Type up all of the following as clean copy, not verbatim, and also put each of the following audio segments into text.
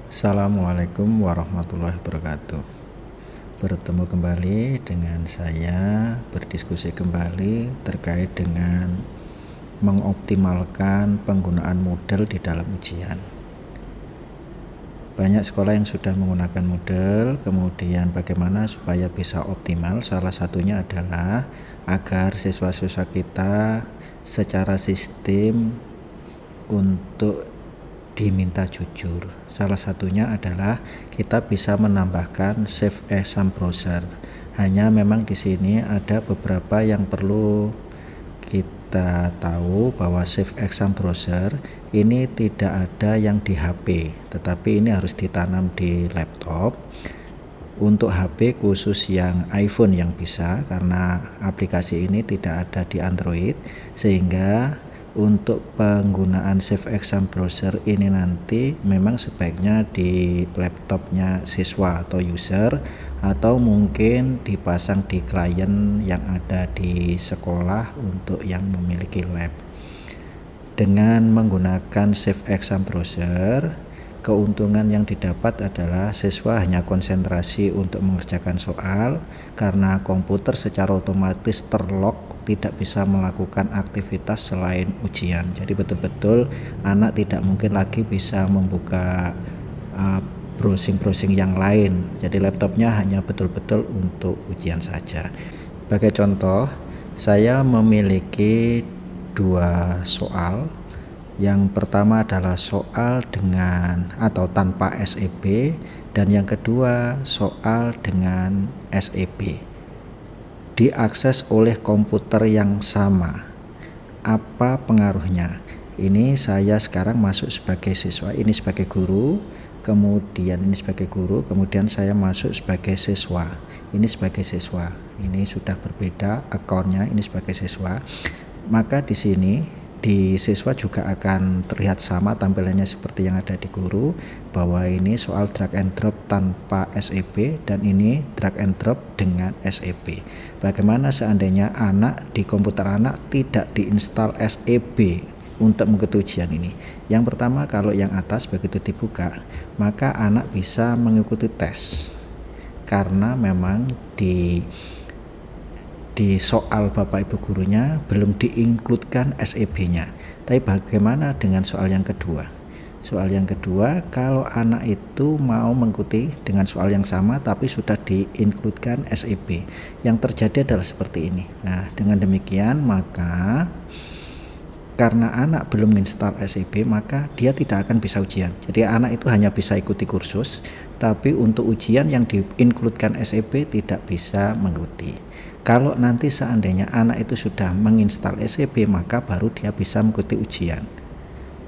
Assalamualaikum warahmatullahi wabarakatuh. Bertemu kembali dengan saya, berdiskusi kembali terkait dengan mengoptimalkan penggunaan model di dalam ujian. Banyak sekolah yang sudah menggunakan model, kemudian bagaimana supaya bisa optimal. Salah satunya adalah agar siswa-siswa kita secara sistem untuk diminta jujur. Salah satunya adalah kita bisa menambahkan save exam browser. Hanya memang di sini ada beberapa yang perlu kita tahu bahwa save exam browser ini tidak ada yang di HP, tetapi ini harus ditanam di laptop. Untuk HP khusus yang iPhone yang bisa, karena aplikasi ini tidak ada di Android, sehingga untuk penggunaan save exam browser ini nanti memang sebaiknya di laptopnya siswa atau user, atau mungkin dipasang di klien yang ada di sekolah untuk yang memiliki lab. Dengan menggunakan save exam browser, keuntungan yang didapat adalah siswa hanya konsentrasi untuk mengerjakan soal karena komputer secara otomatis terlock, tidak bisa melakukan aktivitas selain ujian. Jadi betul-betul anak tidak mungkin lagi bisa membuka browsing-browsing yang lain. Jadi laptopnya hanya betul-betul untuk ujian saja. Sebagai contoh, saya memiliki dua soal. Yang pertama adalah soal dengan atau tanpa SEB, dan yang kedua soal dengan SEB. Diakses oleh komputer yang sama. Apa pengaruhnya? Ini saya sekarang masuk sebagai siswa, ini sebagai guru, kemudian ini sebagai guru, kemudian saya masuk sebagai siswa. Ini sebagai siswa. Ini sudah berbeda akunnya, ini sebagai siswa. Maka di sini di siswa juga akan terlihat sama tampilannya seperti yang ada di guru, bahwa ini soal drag and drop tanpa SEB dan ini drag and drop dengan SEB. Bagaimana seandainya anak di komputer anak tidak diinstal SEB untuk mengikuti ujian ini? Yang pertama, kalau yang atas begitu dibuka, maka anak bisa mengikuti tes karena memang di soal Bapak Ibu gurunya belum diinkludkan SEB-nya. Tapi bagaimana dengan soal yang kedua? Soal yang kedua, kalau anak itu mau mengikuti dengan soal yang sama tapi sudah diinkludkan SEB, yang terjadi adalah seperti ini. Nah, dengan demikian maka karena anak belum install SEB, maka dia tidak akan bisa ujian. Jadi anak itu hanya bisa ikuti kursus, tapi untuk ujian yang diinkludkan SEB tidak bisa mengikuti. Kalau nanti seandainya anak itu sudah menginstal SEB, maka baru dia bisa mengikuti ujian.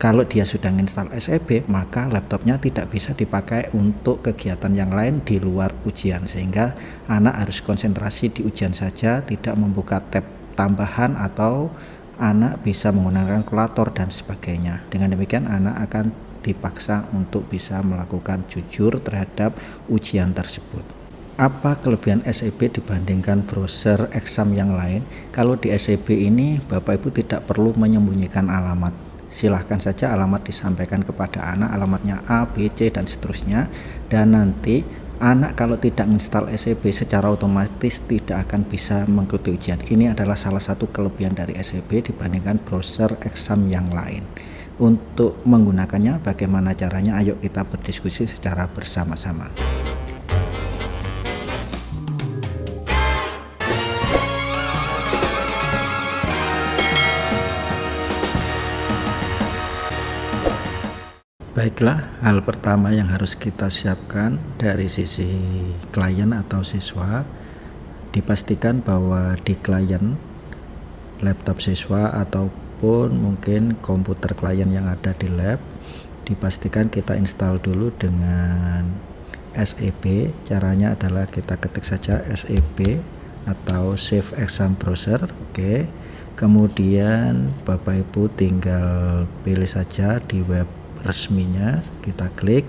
Kalau dia sudah menginstal SEB, maka laptopnya tidak bisa dipakai untuk kegiatan yang lain di luar ujian, sehingga anak harus konsentrasi di ujian saja, tidak membuka tab tambahan atau anak bisa menggunakan kalkulator dan sebagainya. Dengan demikian anak akan dipaksa untuk bisa melakukan jujur terhadap ujian tersebut. Apa kelebihan SEB dibandingkan browser exam yang lain? Kalau di SEB ini Bapak Ibu tidak perlu menyembunyikan alamat. Silahkan saja alamat disampaikan kepada anak, alamatnya A, B, C dan seterusnya, dan nanti anak kalau tidak install SEB secara otomatis tidak akan bisa mengikuti ujian. Ini adalah salah satu kelebihan dari SEB dibandingkan browser exam yang lain. Untuk menggunakannya bagaimana caranya? Ayo kita berdiskusi secara bersama-sama. Baiklah, hal pertama yang harus kita siapkan dari sisi klien atau siswa, dipastikan bahwa di klien laptop siswa ataupun mungkin komputer klien yang ada di lab, dipastikan kita install dulu dengan SEB. Caranya adalah kita ketik saja SEB atau Save Exam Browser. Oke. Kemudian Bapak Ibu tinggal pilih saja di web resminya, kita klik,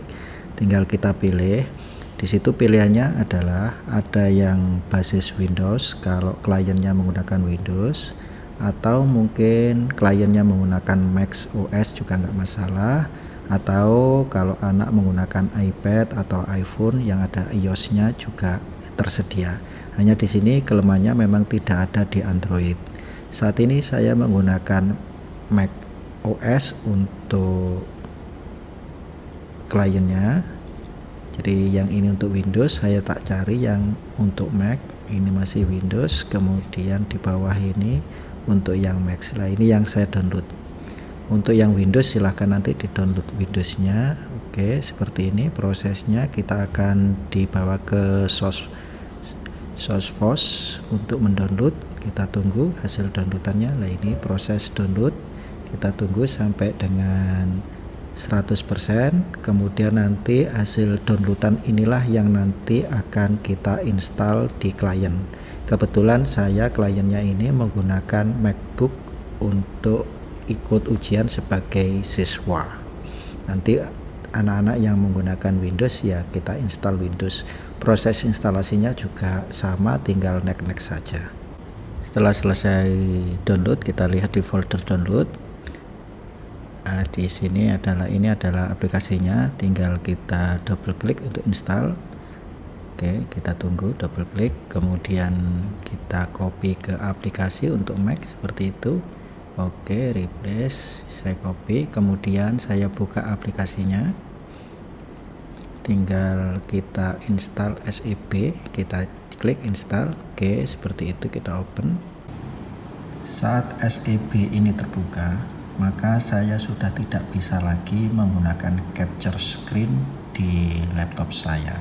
tinggal kita pilih. Di situ pilihannya adalah ada yang basis Windows kalau kliennya menggunakan Windows, atau mungkin kliennya menggunakan Mac OS juga nggak masalah, atau kalau anak menggunakan iPad atau iPhone yang ada iOS-nya juga tersedia. Hanya di sini kelemahannya memang tidak ada di Android. Saat ini saya menggunakan Mac OS untuk kliennya. Jadi yang ini untuk Windows, saya tak cari yang untuk Mac. Ini masih Windows, kemudian di bawah ini untuk yang Mac. Nah, ini yang saya download. Untuk yang Windows silahkan nanti di download Windowsnya. Oke, seperti ini prosesnya. Kita akan dibawa ke SourceForge untuk mendownload. Kita tunggu hasil downloadannya. Nah, ini proses download, kita tunggu sampai dengan 100%. kemudian nanti hasil downloadan inilah yang nanti akan kita install di klien. Kebetulan saya kliennya ini menggunakan MacBook untuk ikut ujian sebagai siswa. Nanti anak-anak yang menggunakan Windows ya kita install Windows. Proses instalasinya juga sama, tinggal next saja. Setelah selesai download, kita lihat di folder download. Nah, di sini ini adalah aplikasinya, tinggal kita double klik untuk install. Oke, kita tunggu, double klik, kemudian kita copy ke aplikasi untuk Mac seperti itu. Oke, replace, saya copy, kemudian saya buka aplikasinya, tinggal kita install SEB, kita klik install. Oke, seperti itu, kita open. Saat SEB ini terbuka, maka saya sudah tidak bisa lagi menggunakan capture screen di laptop saya.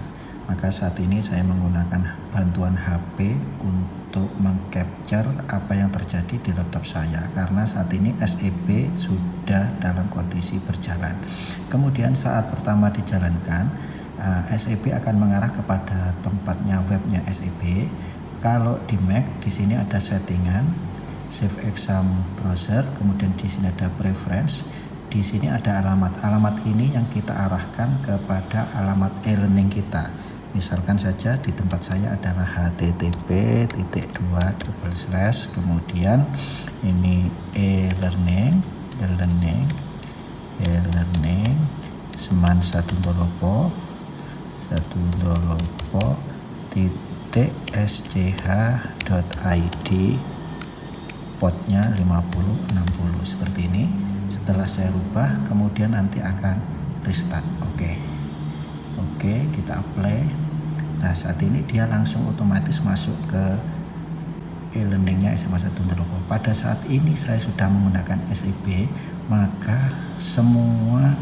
Maka saat ini saya menggunakan bantuan HP untuk mengcapture apa yang terjadi di laptop saya, karena saat ini SEB sudah dalam kondisi berjalan. Kemudian saat pertama dijalankan, SEB akan mengarah kepada tempatnya webnya SEB. Kalau di Mac, di sini ada settingan, Save Exam Browser, kemudian di sini ada Preference, di sini ada alamat. Alamat ini yang kita arahkan kepada alamat e-learning kita. Misalkan saja di tempat saya adalah http:// kemudian ini e-learning seman satu dolopo .sch.id, potnya 5060 seperti ini. Setelah saya rubah, kemudian nanti akan restart. Oke, kita apply. Nah, saat ini dia langsung otomatis masuk ke e-learningnya SMA 1 Dolopo. Pada saat ini saya sudah menggunakan SEB, maka semua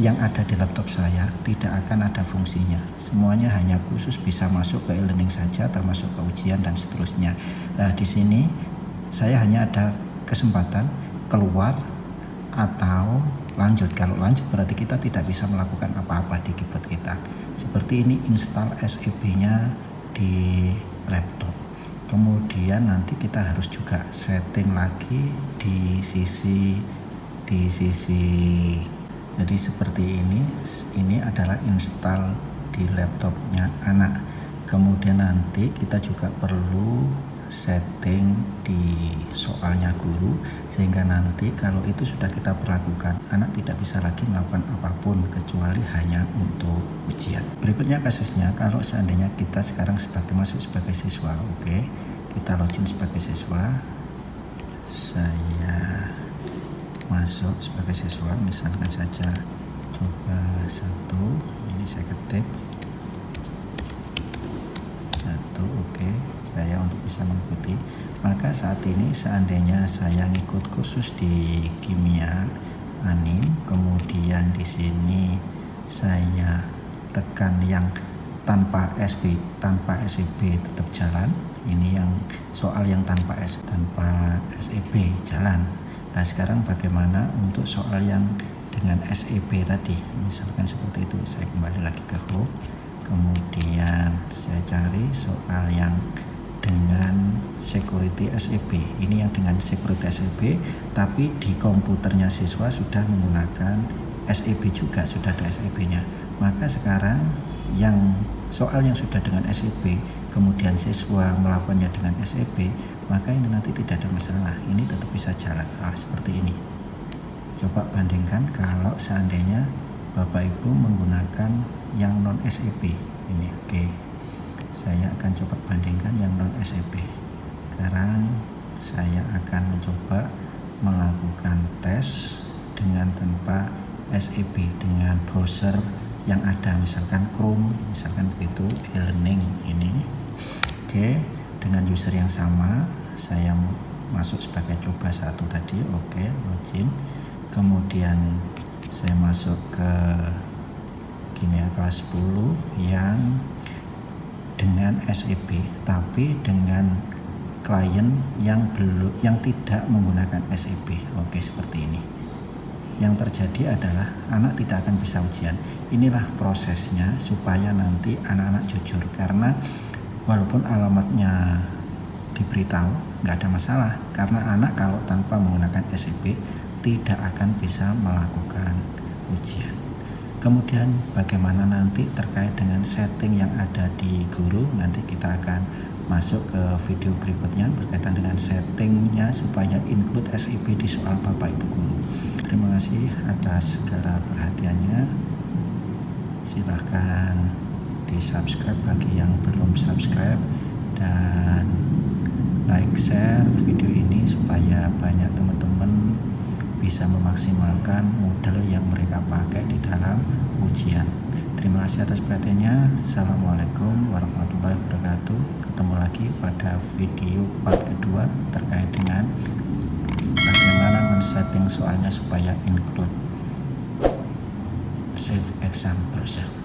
yang ada di laptop saya tidak akan ada fungsinya. Semuanya hanya khusus bisa masuk ke e-learning saja, termasuk ke ujian dan seterusnya. Nah, di sini saya hanya ada kesempatan keluar atau lanjut. Kalau lanjut berarti kita tidak bisa melakukan apa-apa di keyboard kita. Seperti ini install SEB-nya di laptop. Kemudian nanti kita harus juga setting lagi di sisi jadi seperti ini adalah install di laptopnya anak. Kemudian nanti kita juga perlu setting di soalnya guru, sehingga nanti kalau itu sudah kita perlakukan, anak tidak bisa lagi melakukan apapun kecuali hanya untuk ujian. Berikutnya kasusnya kalau seandainya kita sekarang masuk sebagai siswa. Oke, kita login sebagai siswa. Saya masuk sebagai siswa, misalkan saja coba 1, ini saya ketik 1. Oke, saya untuk bisa mengikuti. Maka saat ini seandainya saya ngikut kursus di kimia anim, kemudian di sini saya tekan yang tanpa SEB tetap jalan. Ini yang soal yang tanpa SEB jalan. Nah, sekarang bagaimana untuk soal yang dengan SEB tadi? Misalkan seperti itu, saya kembali lagi ke home, kemudian saya cari soal yang dengan security SEB. Ini yang dengan security SEB, tapi di komputernya siswa sudah menggunakan SEB juga, sudah ada SEB-nya. Maka sekarang yang soal yang sudah dengan SEB, kemudian siswa melakukannya dengan SEB, maka ini nanti tidak ada masalah, ini tetap bisa jalan. Seperti ini. coba bandingkan kalau seandainya Bapak Ibu menggunakan yang non SEP ini. Oke, saya akan coba bandingkan yang non SEP. Sekarang saya akan mencoba melakukan tes dengan tanpa SEP, dengan browser yang ada, misalkan Chrome, misalkan begitu, e-learning ini. Oke, dengan user yang sama saya masuk sebagai coba 1 tadi. Oke, login. Kemudian saya masuk ke kimia kelas 10 yang dengan SEP, tapi dengan klien yang tidak menggunakan SEP. Oke, seperti ini. Yang terjadi adalah anak tidak akan bisa ujian. Inilah prosesnya supaya nanti anak-anak jujur, karena walaupun alamatnya diberitahu nggak ada masalah, karena anak kalau tanpa menggunakan SEP tidak akan bisa melakukan ujian. Kemudian bagaimana nanti terkait dengan setting yang ada di guru, nanti kita akan masuk ke video berikutnya berkaitan dengan settingnya supaya include SEP di soal Bapak Ibu guru. Terima kasih atas segala perhatiannya. Silahkan di subscribe bagi yang belum subscribe, dan like, share video ini supaya banyak teman-teman bisa memaksimalkan modal yang mereka pakai di dalam ujian. Terima kasih atas perhatiannya. Assalamualaikum warahmatullahi wabarakatuh. Ketemu lagi pada video part kedua terkait dengan bagaimana men-setting soalnya supaya include save exam browser.